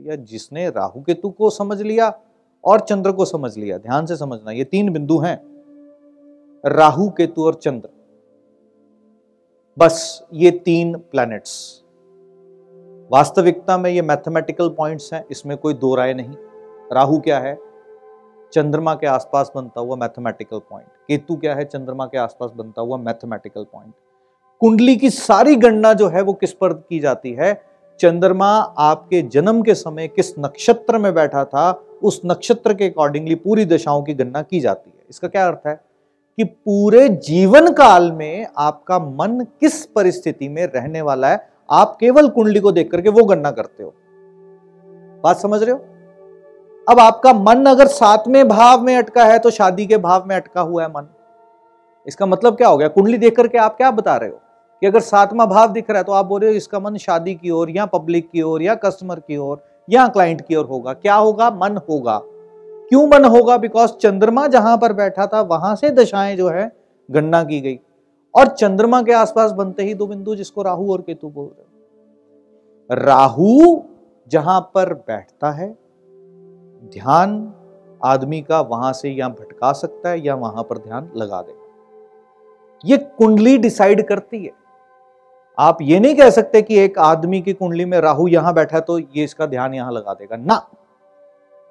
भैया जिसने राहु केतु को समझ लिया और चंद्र को समझ लिया, ध्यान से समझना, ये 3 बिंदु हैं, राहु केतु और चंद्र, बस ये 3 प्लैनेट्स। वास्तविकता में ये मैथमेटिकल पॉइंट्स हैं, इसमें कोई दो राय नहीं। राहु क्या है? चंद्रमा के आसपास बनता हुआ मैथमेटिकल पॉइंट। केतु क्या है? चंद्रमा के आसपास बनता हुआ मैथमेटिकल पॉइंट। कुंडली की सारी गणना जो है वो किस पर की जाती है? चंद्रमा आपके जन्म के समय किस नक्षत्र में बैठा था, उस नक्षत्र के अकॉर्डिंगली पूरी दशाओं की गणना की जाती है। इसका क्या अर्थ है कि पूरे जीवन काल में आपका मन किस परिस्थिति में रहने वाला है, आप केवल कुंडली को देख करके वो गणना करते हो। बात समझ रहे हो? अब आपका मन अगर 7वें भाव में अटका है तो शादी के भाव में अटका हुआ है मन। इसका मतलब क्या हो गया? कुंडली देख करके आप क्या बता रहे हो कि अगर 7वां भाव दिख रहा है तो आप बोल रहे हो इसका मन शादी की ओर या पब्लिक की ओर या कस्टमर की ओर या क्लाइंट की ओर होगा। क्या होगा? मन होगा। क्यों मन होगा? बिकॉज चंद्रमा जहां पर बैठा था वहां से दशाएं जो है गणना की गई, और चंद्रमा के आसपास बनते ही 2 बिंदु जिसको राहु और केतु बोल रहे हो। राहु जहां पर बैठता है, ध्यान आदमी का वहां से या भटका सकता है या वहां पर ध्यान लगा देगा। ये कुंडली डिसाइड करती है। आप ये नहीं कह सकते कि एक आदमी की कुंडली में राहु यहां बैठा तो ये इसका ध्यान यहां लगा देगा ना।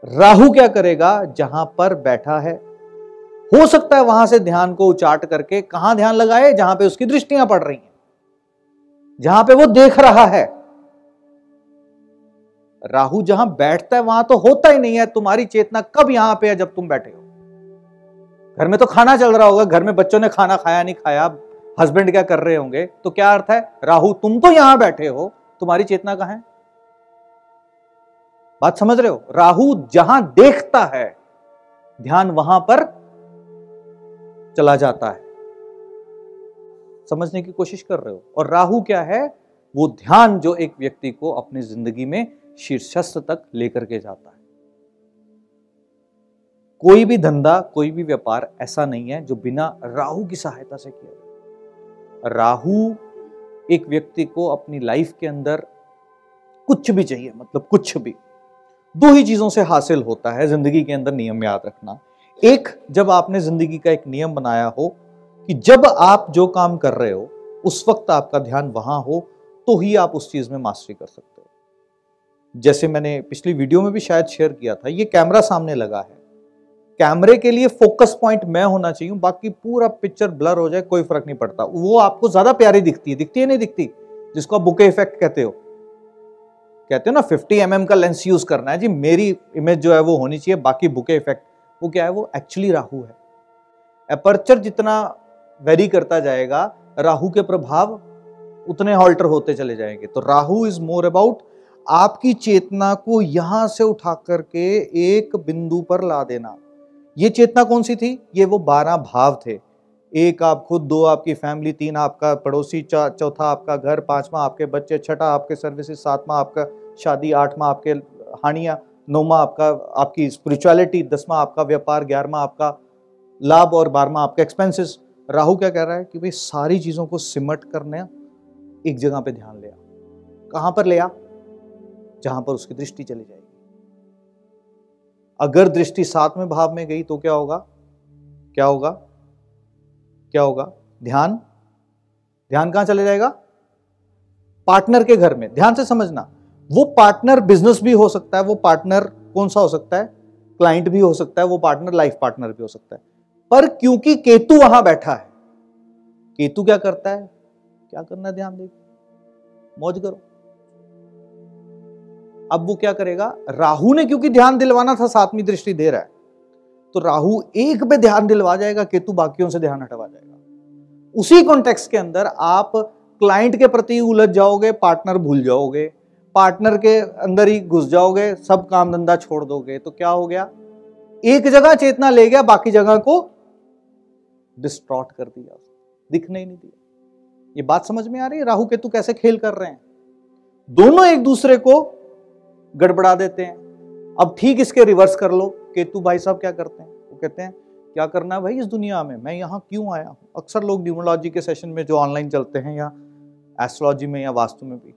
राहु क्या करेगा? जहां पर बैठा है, हो सकता है वहां से ध्यान को उचाट करके कहां ध्यान लगाए? जहां पे उसकी दृष्टियां पड़ रही हैं, जहां पे वो देख रहा है। राहु जहां बैठता है वहां तो होता ही नहीं है। तुम्हारी चेतना कब यहां पे है? जब तुम बैठे हो। घर में तो खाना चल रहा होगा, घर में बच्चों ने खाना खाया नहीं खाया, हस्बैंड क्या कर रहे होंगे, तो क्या अर्थ है? राहु तुम तो यहां बैठे हो, तुम्हारी चेतना कहां है? बात समझ रहे हो? राहु जहां देखता है ध्यान वहां पर चला जाता है। समझने की कोशिश कर रहे हो? और राहु क्या है? वो ध्यान जो एक व्यक्ति को अपनी जिंदगी में शीर्षस्थ तक लेकर के जाता है। कोई भी धंधा, कोई भी व्यापार ऐसा नहीं है जो बिना राहु की सहायता से किया जाए। राहु एक व्यक्ति को अपनी लाइफ के अंदर कुछ भी चाहिए, मतलब कुछ भी, 2 ही चीजों से हासिल होता है जिंदगी के अंदर। नियम याद रखना। एक, जब आपने जिंदगी का एक नियम बनाया हो कि जब आप जो काम कर रहे हो उस वक्त आपका ध्यान वहां हो, तो ही आप उस चीज में मास्टरी कर सकते हो। जैसे मैंने पिछली वीडियो में भी शायद शेयर किया था, ये कैमरा सामने लगा है, कैमरे के लिए फोकस पॉइंट मैं होना चाहिए, बाकी पूरा पिक्चर ब्लर हो जाए कोई फर्क नहीं पड़ता। वो आपको ज्यादा प्यारी दिखती है, दिखती है नहीं दिखती? जिसको आप बुके इफेक्ट कहते हो ना, 50 mm का लेंस यूज करना है जी, मेरी इमेज जो है वो होनी चाहिए, बाकी बुके इफेक्ट। वो क्या है? वो एक्चुअली राहु है। अपर्चर जितना वेरी करता जाएगा, राहु के प्रभाव उतने हॉल्टर होते चले जाएंगे। तो राहु इज मोर अबाउट आपकी चेतना को यहां से उठा करके एक बिंदु पर ला देना। ये चेतना कौन सी थी? ये वो 12 भाव थे। 1 आप खुद, 2 आपकी फैमिली, 3 आपका पड़ोसी, चौथा आपका घर, 5वां आपके बच्चे, 6वां आपके सर्विसेज, 7वां आपका शादी, 8वां आपके हानियां, 9वां आपकी स्पिरिचुअलिटी, 10वां आपका व्यापार, 11वां आपका लाभ और 12वां आपका एक्सपेंसेस। राहु क्या कह रहा है कि भाई सारी चीजों को सिमट करने एक जगह पे ध्यान ले आ। कहां पर ले आ? जहां पर उसकी दृष्टि चली जाएगी। अगर दृष्टि 7वें भाव में गई तो क्या होगा? क्या होगा? क्या होगा? ध्यान कहां चले जाएगा? पार्टनर के घर में। ध्यान से समझना, वो पार्टनर बिजनेस भी हो सकता है, वो पार्टनर कौन सा हो सकता है? क्लाइंट भी हो सकता है, वो पार्टनर लाइफ पार्टनर भी हो सकता है। पर क्योंकि केतु वहां बैठा है, केतु क्या करता है? क्या करना है? ध्यान दे, मौज करो। अब वो क्या करेगा? राहु ने क्योंकि ध्यान दिलवाना था, 7वीं दृष्टि दे रहा है, तो राहु एक पे ध्यान दिलवा जाएगा, केतु बाकियों से ध्यान हटवा जाएगा। उसी कॉन्टेक्स्ट के अंदर आप क्लाइंट के प्रति उलझ जाओगे, पार्टनर भूल जाओगे, पार्टनर के अंदर ही घुस जाओगे, सब काम धंधा छोड़ दोगे, तो क्या हो गया? एक जगह चेतना ले गया, बाकी जगह को डिस्ट्रॉट कर दिया, दिखने ही नहीं दिया। ये बात समझ में आ रही है? राहु केतु कैसे खेल कर रहे हैं? दोनों एक दूसरे को गड़बड़ा देते हैं। अब ठीक इसके रिवर्स कर लो। केतु भाई साहब क्या करते हैं? वो कहते हैं क्या करना है भाई इस दुनिया में, मैं यहां क्यों आया हूं। अक्सर लोग न्यूमरोलॉजी के सेशन में जो ऑनलाइन चलते हैं या एस्ट्रोलॉजी में या वास्तु में भी,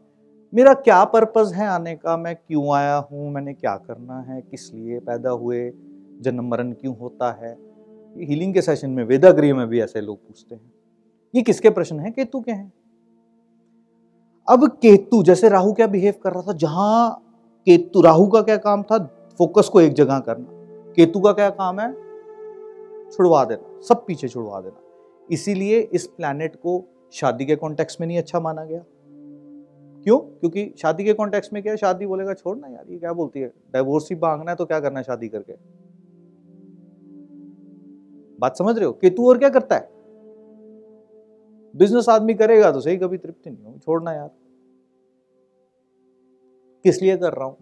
मेरा क्या पर्पस है आने का, मैं क्यों आया हूं, मैंने क्या करना है, किस लिए पैदा हुए, जन्म मरण क्यों होता है। ये हीलिंग के सेशन में, वेदागृह में भी ऐसे लोग पूछते हैं। ये किसके प्रश्न हैं? केतु के हैं। अब केतु, जैसे राहु क्या बिहेव कर रहा था, जहां केतु, राहु का क्या काम था, फोकस को एक जगह करना। केतु का क्या काम है, छुड़वा देना, सब पीछे छुड़वा देना। इसीलिए इस प्लैनेट को शादी के कॉन्टेक्स्ट में नहीं अच्छा माना गया। क्यों? क्योंकि शादी के कॉन्टेक्स्ट में क्या है, शादी बोलेगा छोड़ना यार, ये क्या बोलती है, डाइवोर्स ही मांगना है तो क्या करना है शादी करके। बात समझ रहे हो? केतु और क्या करता है, बिजनेस आदमी करेगा तो सही, कभी तृप्ति नहीं होगी, छोड़ना यार, किस लिए कर रहा हूं,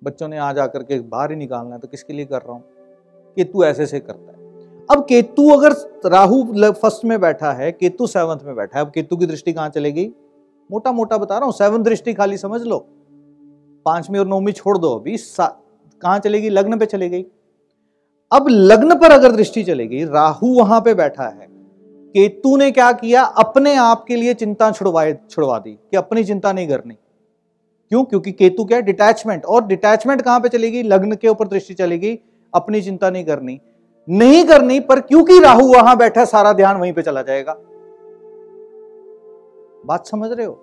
बच्चों ने आज आकर के बाहर ही निकालना है तो किसके लिए कर रहा हूं। केतु ऐसे से करता है। अब केतु, अगर राहु फर्स्ट में बैठा है, केतु सेवंथ में बैठा है, अब केतु की दृष्टि कहां चलेगी, मोटा मोटा बता रहा हूं, सेवंथ दृष्टि खाली समझ लो, 5वीं और 9वीं छोड़ दो, अभी कहां चलेगी, लग्न पे चली गई। अब लग्न पर अगर दृष्टि चलेगी, राहु वहां पे बैठा है, केतु ने क्या किया, अपने आप के लिए चिंता छुड़वा दी कि अपनी चिंता नहीं करनी। क्यों? क्योंकि केतु क्या है, डिटैचमेंट, और डिटैचमेंट कहां पे चलेगी, लग्न के ऊपर दृष्टि चलेगी, अपनी चिंता नहीं करनी, पर क्योंकि राहु वहां बैठा, सारा ध्यान वहीं पे चला जाएगा। बात समझ रहे हो?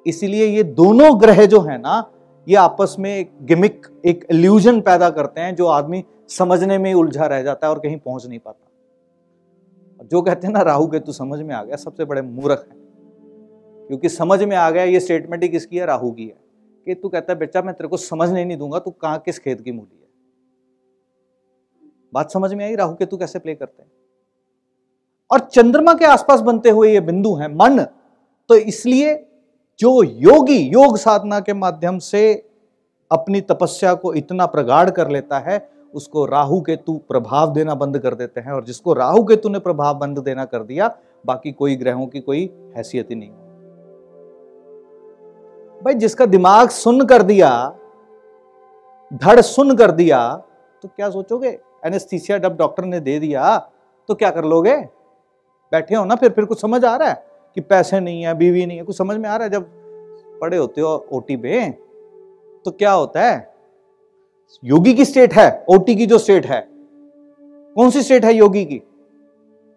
इसीलिए ये दोनों ग्रह जो है ना, ये आपस में एक गिमिक, एक इल्यूजन पैदा करते हैं, जो आदमी समझने में उलझा रह जाता है और कहीं पहुंच नहीं पाता। जो कहते हैं ना राहु केतु समझ में आ गया, सबसे बड़े मूर्ख हैं, क्योंकि समझ में आ गया ये स्टेटमेंट ही किसकी है, राहु की है। केतु कहता है बेटा मैं तेरे को समझने नहीं दूंगा, तू कहां किस खेत की मूली है। बात समझ में आई, राहु केतु कैसे प्ले करते हैं। और चंद्रमा के आसपास बनते हुए ये बिंदु है मन, तो इसलिए जो योगी योग साधना के माध्यम से अपनी तपस्या को इतना प्रगाढ़ कर लेता है, उसको राहु केतु प्रभाव देना बंद कर देते हैं, और जिसको राहु केतु ने प्रभाव बंद देना कर दिया, बाकी कोई ग्रहों की कोई हैसियत ही नहीं। भाई जिसका दिमाग सुन कर दिया, धड़ सुन कर दिया, तो क्या सोचोगे, एनेस्थीसिया जब डॉक्टर ने दे दिया तो क्या कर लोगे, बैठे हो ना, फिर कुछ समझ आ रहा है कि पैसे नहीं है, बीवी नहीं है, कुछ समझ में आ रहा है। जब पड़े होते हो ओटी पे तो क्या होता है, योगी की स्टेट है, ओटी की जो स्टेट है, कौन सी स्टेट है योगी की,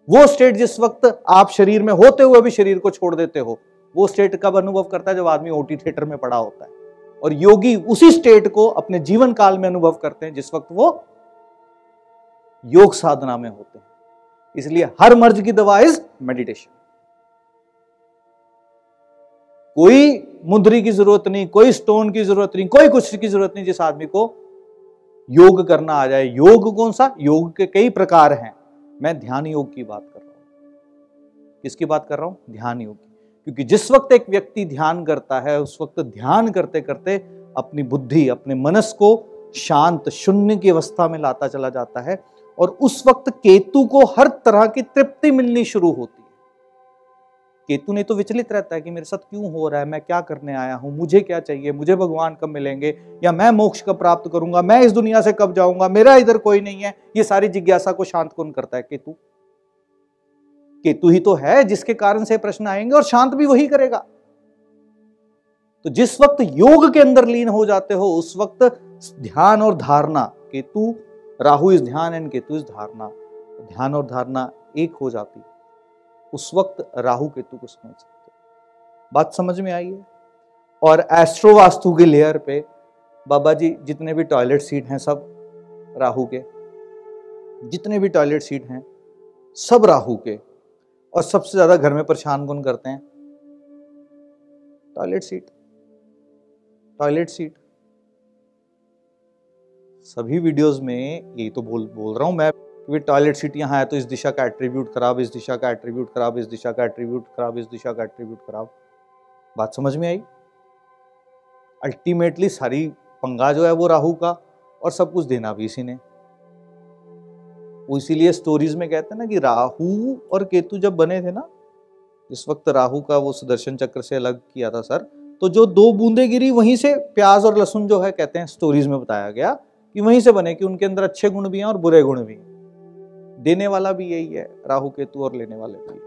वो स्टेट जिस वक्त आप शरीर में होते हुए भी शरीर को छोड़ देते हो, वो स्टेट कब अनुभव करता है, जब आदमी ओटी थिएटर में पड़ा होता है। और योगी उसी स्टेट को अपने जीवन काल में अनुभव करते हैं जिस वक्त वो योग साधना में होते हैं। इसलिए हर मर्ज की दवा इज मेडिटेशन। कोई मुद्री की जरूरत नहीं, कोई स्टोन की जरूरत नहीं, कोई कुछ की जरूरत नहीं, जिस आदमी को योग करना आ जाए। योग कौन सा, योग के कई प्रकार हैं, मैं ध्यान योग की बात कर रहा हूं। किसकी बात कर रहा हूं, ध्यान योग की। क्योंकि जिस वक्त एक व्यक्ति ध्यान करता है, उस वक्त ध्यान करते करते अपनी बुद्धि, अपने मनस को शांत शून्य की अवस्था में लाता चला जाता है, और उस वक्त केतु को हर तरह की तृप्ति मिलनी शुरू होती है। केतु ने तो विचलित रहता है कि मेरे साथ क्यों हो रहा है, मैं क्या करने आया हूं, मुझे क्या चाहिए, मुझे भगवान कब मिलेंगे, या मैं मोक्ष कब प्राप्त करूंगा, मैं इस दुनिया से कब जाऊंगा, मेरा इधर कोई नहीं है। ये सारी जिज्ञासा को शांत कौन करता है, केतु। केतु ही तो है जिसके कारण से प्रश्न आएंगे, और शांत भी वही करेगा। तो जिस वक्त योग के अंदर लीन हो जाते हो, उस वक्त ध्यान और धारणा, केतु, राहु इज ध्यान एंड केतु इज धारणा, ध्यान और धारणा एक हो जाती, उस वक्त राहु केतु को समझ सकते। बात समझ में आई है। और एस्ट्रो वास्तु की लेयर पे बाबा जी जितने भी टॉयलेट सीट हैं सब राहु के, जितने भी टॉयलेट सीट हैं सब राहु के। और सबसे ज्यादा घर में परेशान कौन करते हैं, टॉयलेट सीट, टॉयलेट सीट। सभी वीडियोस में यही तो बोल रहा हूं मैं कि टॉयलेट सीट यहाँ है तो इस दिशा का एट्रीब्यूट खराब, इस दिशा का एट्रीब्यूट खराब, इस दिशा का एट्रीब्यूट खराब, इस दिशा का एट्रीब्यूट खराब। बात समझ में आई। अल्टीमेटली सारी पंगा जो है वो राहु का, और सब कुछ देना भी इसी ने। वो इसीलिए स्टोरीज में कहते हैं ना कि राहु और केतु जब बने थे ना, इस वक्त राहु का वो सुदर्शन चक्र से अलग किया था सर, तो जो 2 बूंदें गिरी वहीं से प्याज और लहसुन जो है, कहते हैं स्टोरीज में बताया गया कि वहीं से बने, कि उनके अंदर अच्छे गुण भी हैं और बुरे गुण भी हैं। देने वाला भी यही है राहु केतु, और लेने वाले भी।